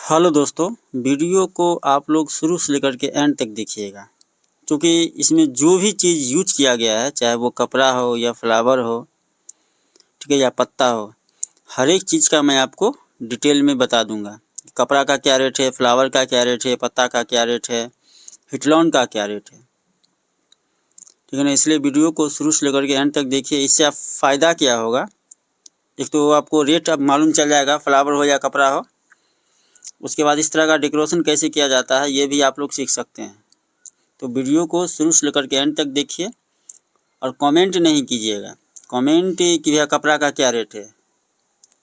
Hello दोस्तों, video को आप लोग शुरू से लेकर के एंड तक देखिएगा, क्योंकि इसमें जो भी चीज़ यूज किया गया है, चाहे वो कपड़ा हो या फ्लावर हो, ठीक है, या पत्ता हो, हर एक चीज़ का मैं आपको डिटेल में बता दूंगा। कपड़ा का क्या रेट है, फ्लावर का क्या रेट है, पत्ता का क्या रेट है, हिटलॉन का क्या रेट है, ठीक है ना। इसलिए वीडियो को शुरू से लेकर के एंड तक देखिए। इससे आप फ़ायदा क्या होगा, एक तो आपको रेट अब मालूम चल जाएगा, फ्लावर हो या कपड़ा हो। उसके बाद इस तरह का डेकोरेशन कैसे किया जाता है ये भी आप लोग सीख सकते हैं। तो वीडियो को शुरू से लेकर के एंड तक देखिए और कमेंट नहीं कीजिएगा। कमेंट कि भैया कपड़ा का क्या रेट है,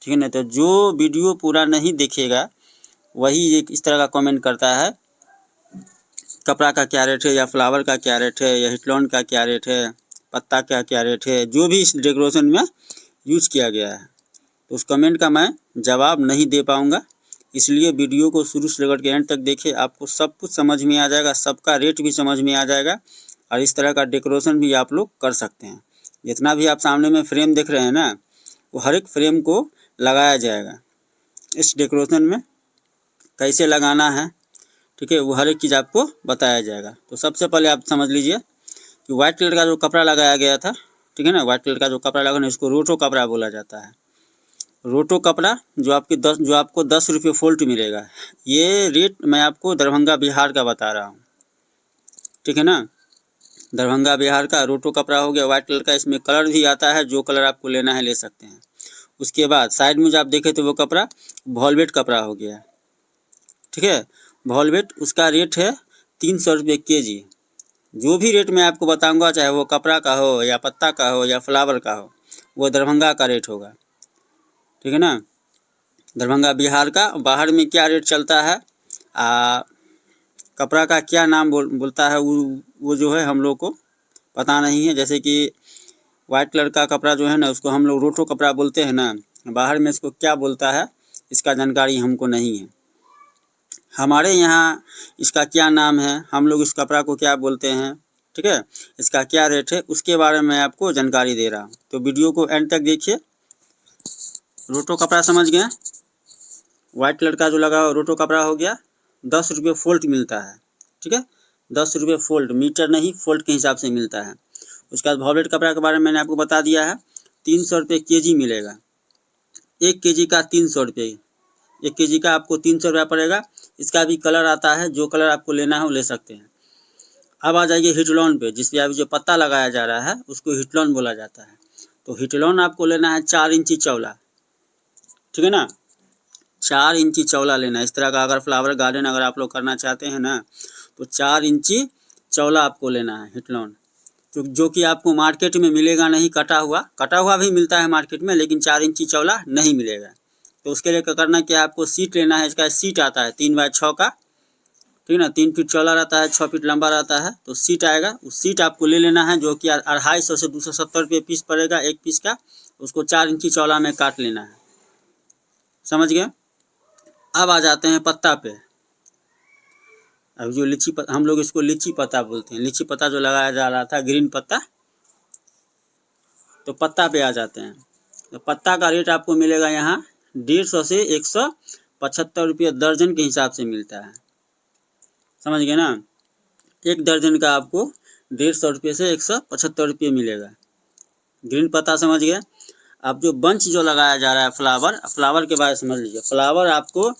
ठीक है ना। तो जो वीडियो पूरा नहीं देखेगा वही एक इस तरह का कमेंट करता है, कपड़ा का क्या रेट है, या फ्लावर का क्या रेट है, या हिटलॉन का क्या रेट है, पत्ता का क्या रेट है, जो भी इस डेकोरेशन में यूज किया गया है। तो उस कमेंट का मैं जवाब नहीं दे पाऊँगा, इसलिए वीडियो को शुरू से लेकर के एंड तक देखिए। आपको सब कुछ समझ में आ जाएगा, सबका रेट भी समझ में आ जाएगा और इस तरह का डेकोरेशन भी आप लोग कर सकते हैं। जितना भी आप सामने में फ्रेम देख रहे हैं ना, वो हर एक फ्रेम को लगाया जाएगा। इस डेकोरेशन में कैसे लगाना है, ठीक है, वो हर एक चीज़ आपको बताया जाएगा। तो सबसे पहले आप समझ लीजिए कि वाइट कलर का जो कपड़ा लगाया गया था, ठीक है ना, वाइट कलर का जो कपड़ा लगा ना, इसको रोटो कपड़ा बोला जाता है। रोटो कपड़ा जो आपको 10 रुपये फोल्ट मिलेगा। ये रेट मैं आपको दरभंगा बिहार का बता रहा हूँ, ठीक है ना। दरभंगा बिहार का रोटो कपड़ा हो गया, वाइट कलर का। इसमें कलर भी आता है, जो कलर आपको लेना है ले सकते हैं। उसके बाद साइड में जो आप देखे थे वो कपड़ा वॉलवेट कपड़ा हो गया, ठीक है। वॉलवेट उसका रेट है 300 रुपये kg। जो भी रेट मैं आपको बताऊंगा, चाहे वो कपड़ा का हो या पत्ता का हो या फ्लावर का हो, वो दरभंगा का रेट होगा, ठीक है ना। दरभंगा बिहार का। बाहर में क्या रेट चलता है, कपड़ा का क्या नाम बोलता है, वो जो है हम लोग को पता नहीं है। जैसे कि वाइट कलर का कपड़ा जो है ना, उसको हम लोग रोटो कपड़ा बोलते हैं ना। बाहर में इसको क्या बोलता है, इसका जानकारी हमको नहीं है। हमारे यहाँ इसका क्या नाम है, हम लोग इस कपड़ा को क्या बोलते हैं, ठीक है, इसका क्या रेट है, उसके बारे में आपको जानकारी दे रहा हूँ। तो वीडियो को एंड तक देखिए। रोटो कपड़ा समझ गए, वाइट कलर का जो लगा हुआ रोटो कपड़ा हो गया। 10 रुपये फोल्ट मिलता है, ठीक है, 10 रुपये फोल्ट, मीटर नहीं फोल्ट के हिसाब से मिलता है। उसके बाद वॉलवेट कपड़ा के बारे में मैंने आपको बता दिया है। 300 रुपये kg मिलेगा, 1 kg का 300 रुपये, 1 kg का आपको 300 रुपया पड़ेगा। इसका भी कलर आता है, जो कलर आपको लेना है वो ले सकते हैं। अब आ जाइए हिटलॉन पे, जिसपे अभी जो पत्ता लगाया जा रहा है उसको हिटलॉन बोला जाता है। तो हिटलॉन आपको लेना है 4 इंची चौड़ा, ठीक है ना। 4 इंची चौड़ा लेना है। इस तरह का अगर फ्लावर गार्डन अगर आप लोग करना चाहते हैं ना, तो 4 इंची चौड़ा आपको लेना है हिटलॉन। जो कि आपको मार्केट में मिलेगा नहीं, कटा हुआ भी मिलता है मार्केट में, लेकिन 4 इंची चौड़ा नहीं मिलेगा। तो उसके लिए क्या करना है कि आपको सीट लेना है। इसका सीट आता है 3x6 का, ठीक है ना। 3 फीट चौड़ा रहता है, 6 फीट लंबा रहता है। तो सीट आएगा, उस सीट आपको ले लेना है, जो कि 250 से 270 रुपये पीस पड़ेगा एक पीस का। उसको 4 इंची चौड़ा में काट लेना है, समझ गए। अब आ जाते हैं पत्ता पे। अब जो हम लोग इसको लीची पत्ता बोलते हैं, लीची पत्ता जो लगाया जा रहा था, ग्रीन पत्ता। तो पत्ता पे आ जाते हैं। तो पत्ता का रेट आपको मिलेगा यहाँ 150 से 175 रुपये दर्जन के हिसाब से मिलता है, समझ गए ना। एक दर्जन का आपको 150 रुपये से 175 रुपये मिलेगा। ग्रीन पत्ता समझ गए। अब जो बंच जो लगाया जा रहा है फ्लावर के बारे में समझ लीजिए। फ्लावर आपको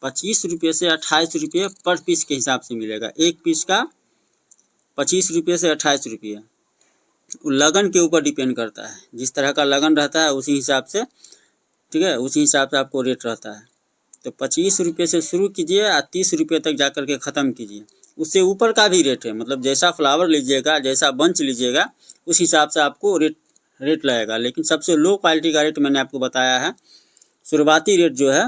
25 रुपये से 28 रुपये पर पीस के हिसाब से मिलेगा। एक पीस का 25 रुपये से 28 रुपये। लगन के ऊपर डिपेंड करता है, जिस तरह का लगन रहता है उसी हिसाब से, ठीक है, उसी हिसाब से आपको रेट रहता है। तो 25 रुपये से शुरू कीजिए और 30 रुपये तक जा कर के ख़त्म कीजिए। उससे ऊपर का भी रेट है, मतलब जैसा फ्लावर लीजिएगा, जैसा बंच लीजिएगा, उस हिसाब से आपको रेट लगेगा। लेकिन सबसे लो क्वालिटी का रेट मैंने आपको बताया है। शुरुआती रेट जो है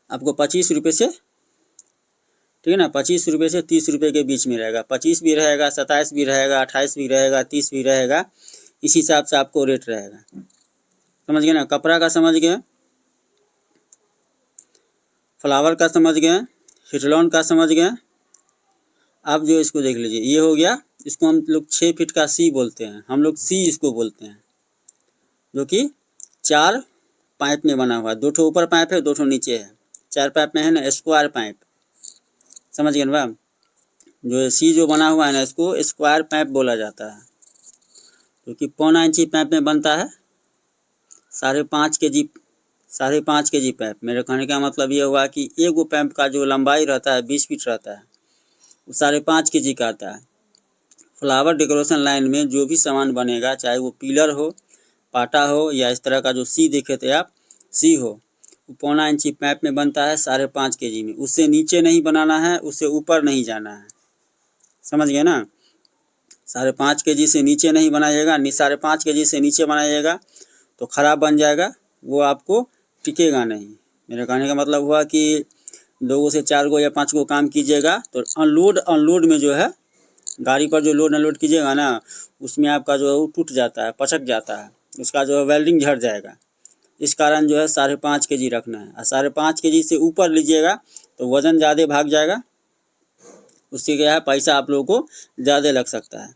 आपको 25 रुपये से, ठीक है ना, 25 रुपये से 30 रुपये के बीच में रहेगा। 25 भी रहेगा, 27 भी रहेगा, 28 भी रहेगा, 30 भी रहेगा। इस हिसाब से आपको रेट रहेगा, समझ गए ना। कपड़ा का समझ गए, फ्लावर का समझ गए, हिटलॉन का समझ गए। अब जो इसको देख लीजिए, ये हो गया। इसको हम लोग 6 फीट का सी बोलते हैं, हम लोग सी इसको बोलते हैं, जो कि 4 पाइप में बना हुआ है। 2 ठो ऊपर पाइप है, 2 ठो नीचे है। 4 पाइप में है ना स्क्वायर पाइप, समझ गए ना। जो सी जो बना हुआ है ना इसको स्क्वायर पाइप बोला जाता है, क्योंकि 0.25 इंची पाइप में बनता है 5.5 kg, 5.5 kg पाइप। मेरे कहने का मतलब ये हुआ कि एक वो पाइप का जो लंबाई रहता है 20 फीट रहता है, वो 5.5 kg का आता है। फ्लावर डेकोरेशन लाइन में जो भी सामान बनेगा, चाहे वो पिलर हो, पाटा हो, या इस तरह का जो सी देखे थे आप, सी हो, वो 0.25 इंची पाइप में बनता है 5.5 kg में। उससे नीचे नहीं बनाना है, उससे ऊपर नहीं जाना है, समझ गए ना। 5.5 kg से नीचे नहीं बनाइएगा, 5.5 kg से नीचे बनाइएगा तो ख़राब बन जाएगा, वो आपको टिकेगा नहीं। मेरे कहने का मतलब हुआ कि 2 से 4 गो या 5 गो काम कीजिएगा तो अनलोड में जो है, गाड़ी पर जो लोड अनलोड कीजिएगा ना, उसमें आपका जो है वो टूट जाता है, पचक जाता है, उसका जो है वेल्डिंग झड़ जाएगा। इस कारण जो है 5.5 kg रखना है। और 5.5 kg से ऊपर लीजिएगा तो वज़न ज़्यादा भाग जाएगा, उससे क्या है पैसा आप लोगों को ज़्यादा लग सकता है।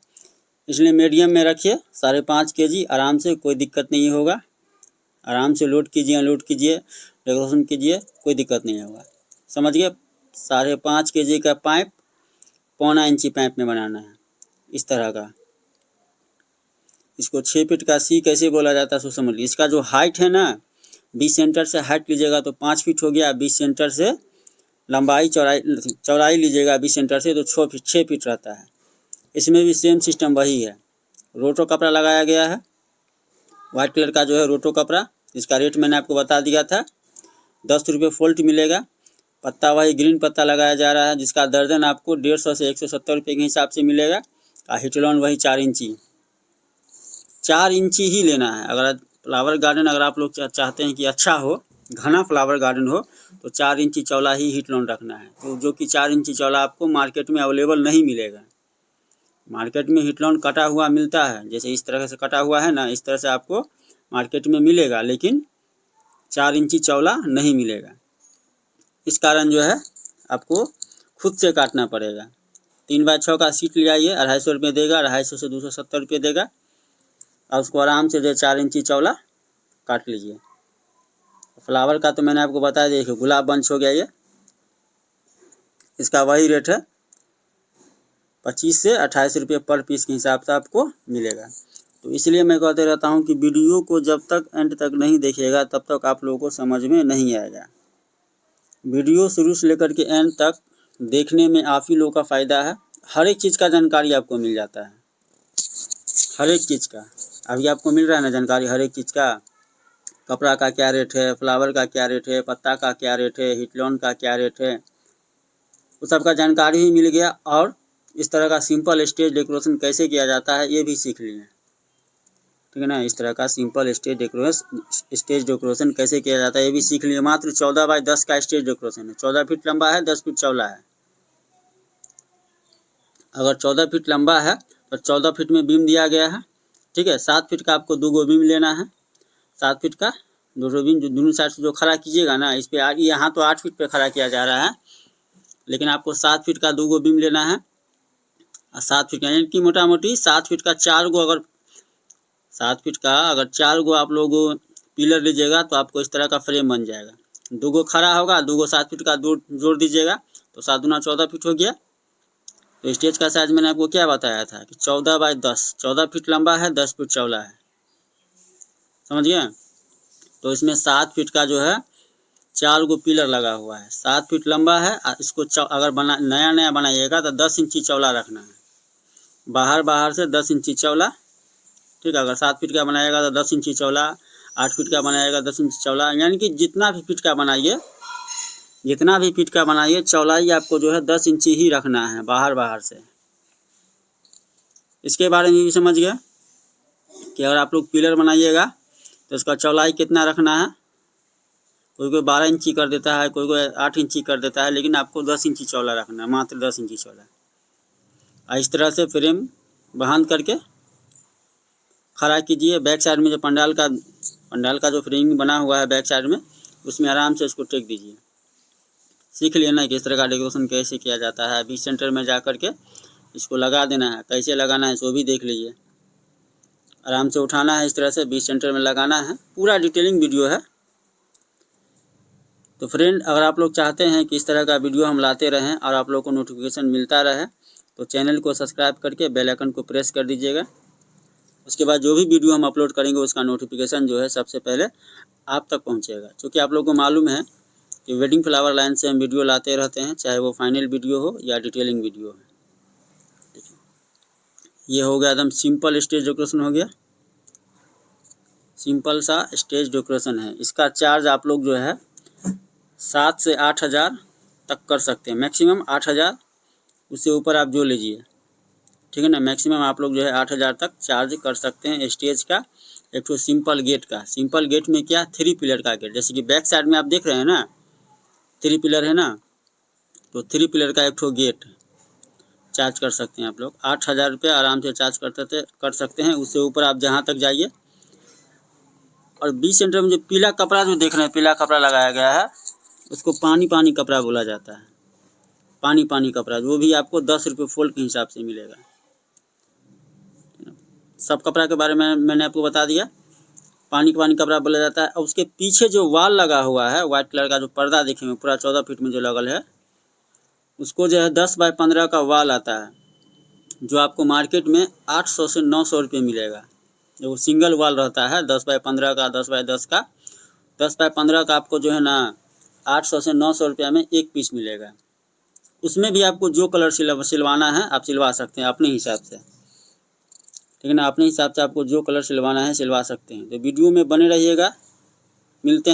इसलिए मीडियम में रखिए 5.5 kg, आराम से, कोई दिक्कत नहीं होगा। आराम से लोड कीजिए, अनलोड कीजिए, डेकोरेशन कीजिए, कोई दिक्कत नहीं होगा, समझ गए। 5.5 kg का पाइप 0.25 इंची पाइप में बनाना है, इस तरह का। इसको 6 फीट का सी कैसे बोला जाता है सो समझ लीजिए। इसका जो हाइट है ना, 20 सेंटर से हाइट लीजिएगा तो 5 फीट हो गया। 20 सेंटर से लंबाई चौड़ाई लीजिएगा 20 सेंटर से तो 6 फीट रहता है। इसमें भी सेम सिस्टम वही है। रोटो कपड़ा लगाया गया है, वाइट कलर का जो है रोटो कपड़ा। इसका रेट मैंने आपको बता दिया था, 10 रुपये फोल्ट मिलेगा। पत्ता वही ग्रीन पत्ता लगाया जा रहा है, जिसका दर्जन आपको 150 से 170 रुपये के हिसाब से मिलेगा। और हिटलॉन वही 4 इंची, 4 इंची ही लेना है। अगर फ्लावर गार्डन अगर आप लोग चाहते हैं कि अच्छा हो, घना फ्लावर गार्डन हो, तो 4 इंची चौड़ा ही हिटलॉन रखना है। तो जो कि 4 इंची चौड़ा आपको मार्केट में अवेलेबल नहीं मिलेगा। मार्केट में हिटलॉन कटा हुआ मिलता है, जैसे इस तरह से कटा हुआ है ना, इस तरह से आपको मार्केट में मिलेगा, लेकिन 4 इंची चौड़ा नहीं मिलेगा। इस कारण जो है आपको खुद से काटना पड़ेगा। 3x6 का सीट ले आइए, 250 रुपये देगा, 250 से 270 रुपये देगा। और उसको आराम से जो 4 इंची चौड़ा काट लीजिए। फ्लावर का तो मैंने आपको बताया, देखिए गुलाब बंच हो गया ये, इसका वही रेट है 25 से 28 रुपये पर पीस के हिसाब से आपको मिलेगा। तो इसलिए मैं कहते रहता हूँ कि वीडियो को जब तक एंड तक नहीं देखिएगा तब तक आप लोगों को समझ में नहीं आएगा। वीडियो शुरू से लेकर के एंड तक देखने में आप ही लोगों का फ़ायदा है। हर एक चीज़ का जानकारी आपको मिल जाता है, हर एक चीज़ का। अभी आपको मिल रहा है ना जानकारी हर एक चीज़ का। कपड़ा का क्या रेट है, फ्लावर का क्या रेट है, पत्ता का क्या रेट है, हिटलॉन का क्या रेट है, उस सब का जानकारी ही मिल गया। और इस तरह का सिंपल स्टेज डेकोरेशन कैसे किया जाता है ये भी सीख लिए, ठीक है ना। इस तरह का सिंपल स्टेज डेकोरेशन कैसे किया जाता है ये भी सीख लिए। मात्र 14x10 का स्टेज डेकोरेशन है। 14 फीट लंबा है, 10 फीट चौड़ा है। अगर 14 फीट लंबा है तो 14 फीट में बीम दिया गया है, ठीक है। 7 फीट का आपको 2 गो बीम लेना है। 7 फीट का 2 बीम जो दोनों साइड से जो खड़ा कीजिएगा ना, इस पर यहाँ तो 8 फीट पे खड़ा किया जा रहा है, लेकिन आपको 7 फीट का 2 गो बीम लेना है। और 7 फीट का यानी कि मोटा मोटी 7 फीट का 4 गो, अगर 7 फीट का अगर 4 गो आप लोग पिलर लीजिएगा तो आपको इस तरह का फ्रेम बन जाएगा। 2 गो खड़ा होगा, 2 गो 7 फीट का जोड़ दीजिएगा तो 7 दूना 14 फीट हो गया। तो स्टेज का साइज मैंने आपको क्या बताया था कि 14x10, 14 फीट लंबा है, 10 फीट चौड़ा है, समझ गए। तो इसमें 7 फीट का जो है 4 गो पिलर लगा हुआ है, 7 फीट लंबा है। इसको अगर नया बनाइएगा तो 10 इंची चौड़ा रखना है, बाहर से 10 इंची चौड़ा, ठीक है। अगर 7 फीट का बनाएगा तो 10 इंची चौड़ा, 8 फीट का बनाएगा 10 इंची चौड़ा, यानी कि जितना भी फीट का बनाइए चौड़ाई आपको जो है 10 इंची ही रखना है बाहर से। इसके बारे में भी समझ गए कि अगर आप लोग पिलर बनाइएगा तो इसका चौड़ाई कितना रखना है। कोई 12 इंची कर देता है, कोई 8 इंची कर देता है, लेकिन आपको 10 इंची चौड़ा रखना है, मात्र 10 इंची चौड़ा। इस तरह से फ्रेम बांध करके खड़ा कीजिए। बैक साइड में जो पंडाल का जो फ्रेम बना हुआ है बैक साइड में, उसमें आराम से इसको टेक दीजिए। सीख लेना कि इस तरह का डेकोरेशन कैसे किया जाता है। बीच सेंटर में जा कर के इसको लगा देना है, कैसे लगाना है सो भी देख लीजिए। आराम से उठाना है, इस तरह से बीच सेंटर में लगाना है। पूरा डिटेलिंग वीडियो है, तो फ्रेंड, अगर आप लोग चाहते हैं कि इस तरह का वीडियो हम लाते रहें और आप लोग को नोटिफिकेशन मिलता रहे, तो चैनल को सब्सक्राइब करके बेल आइकन को प्रेस कर दीजिएगा। उसके बाद जो भी वीडियो हम अपलोड करेंगे उसका नोटिफिकेशन जो है सबसे पहले आप तक पहुंचेगा। क्योंकि आप लोगों को मालूम है कि वेडिंग फ्लावर लाइन से हम वीडियो लाते रहते हैं, चाहे वो फाइनल वीडियो हो या डिटेलिंग वीडियो हो। ये हो गया एकदम सिंपल स्टेज डेकोरेशन हो गया, सिंपल सा स्टेज डेकोरेशन है। इसका चार्ज आप लोग जो है 7 से 8 हज़ार तक कर सकते हैं, मैक्सिमम 8 हज़ार, उससे ऊपर आप जो लीजिए, ठीक है ना। मैक्सिमम आप लोग जो है 8 हज़ार तक चार्ज कर सकते हैं स्टेज का। एक तो सिंपल गेट का, सिंपल गेट में क्या 3 पिलर का गेट, जैसे कि बैक साइड में आप देख रहे हैं ना 3 पिलर है ना, तो 3 पिलर का एक तो गेट चार्ज कर सकते हैं आप लोग। 8 हज़ार रुपये आराम से चार्ज कर सकते हैं। उससे ऊपर आप जहाँ तक जाइए। और बीच सेंटर में जो पीला कपड़ा जो देख रहे हैं, पीला कपड़ा लगाया गया है, उसको पानी पानी कपड़ा बोला जाता है। पानी पानी कपड़ा जो भी आपको 10 रुपये फोल्ड के हिसाब से मिलेगा। सब कपड़ा के बारे में मैंने आपको बता दिया, पानी कपड़ा बोला जाता है। और उसके पीछे जो वॉल लगा हुआ है, वाइट कलर का जो पर्दा देखेंगे पूरा 14 फीट में जो लगल है, उसको जो है 10 बाय 15 का वॉल आता है, जो आपको मार्केट में 800 से 900 रुपये मिलेगा। जो सिंगल वॉल रहता है 10 बाय 15 का, 10 बाय 10 का, 10 बाय 15 का आपको जो है ना 800 से 900 रुपये में एक पीस मिलेगा। उसमें भी आपको जो कलर सिलवाना है आप सिलवा सकते हैं अपने हिसाब से, ठीक है ना। अपने हिसाब से आपको जो कलर सिलवाना है सिलवा सकते हैं। तो वीडियो में बने रहिएगा, मिलते हैं।